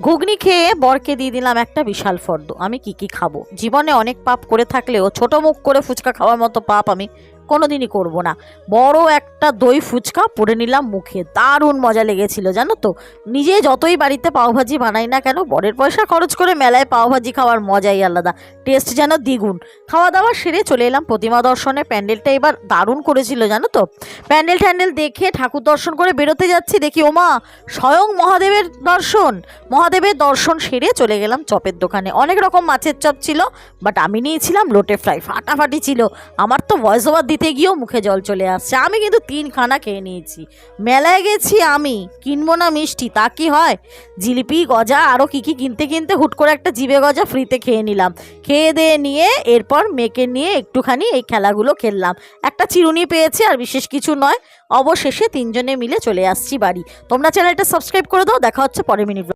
ঘুগনি খেয়ে বরকে দিয়ে দিলাম একটা বিশাল ফর্দ। আমি কি খাবো? জীবনে অনেক পাপ করে থাকলেও ছোট মুখ করে ফুচকা খাওয়ার মতো পাপ আমি কোনোদিনই করব না। বড় একটা দই ফুচকা পুরে নিলাম মুখে, দারুণ মজা লেগেছিল জানো তো। নিজে যতই বাড়িতে পাওভাজি বানাই না কেন, বরের পয়সা খরচ করে মেলায় পাওভাজি খাওয়ার মজাই আলাদা, টেস্ট যেন দ্বিগুণ। খাওয়া দাওয়া সেরে চলে এলাম প্রতিমা দর্শনে। প্যান্ডেলটা এবার দারুণ করেছিল জানো তো। প্যান্ডেল ট্যান্ডেল দেখে ঠাকুর দর্শন করে বেরোতে যাচ্ছি, দেখি ওমা স্বয়ং মহাদেবের দর্শন। মহাদেবের দর্শন সেরে চলে গেলাম চপের দোকানে। অনেক রকম মাছের চপ ছিল, বাট আমি নিয়েছিলাম লোটে ফ্রাই, ফাটাফাটি ছিল। আমার তো ভয়েস ওভার দিতে গিয়েও মুখে জল চলে আসছে। আমি কিন্তু 3খানা খেয়ে নিয়েছি। মেলায় গেছি আমি, কিনবো না মিষ্টি তা কি হয়? জিলিপি গজা আরও কী কিনতে কিনতে হুট করে একটা জিভে গজা ফ্রিতে খেয়ে নিলাম। খেয়ে দিয়ে নিয়ে এরপর মেয়েকে নিয়ে একটুখানি এই খেলাগুলো খেললাম। একটা চিরুনি পেয়েছি, আর বিশেষ কিছু নয়। অবশেষে 3জনে মিলে চলে আসছি বাড়ি। তোমরা চ্যানেলটা সাবস্ক্রাইব করে দাও। দেখা হচ্ছে পরের মিনিট।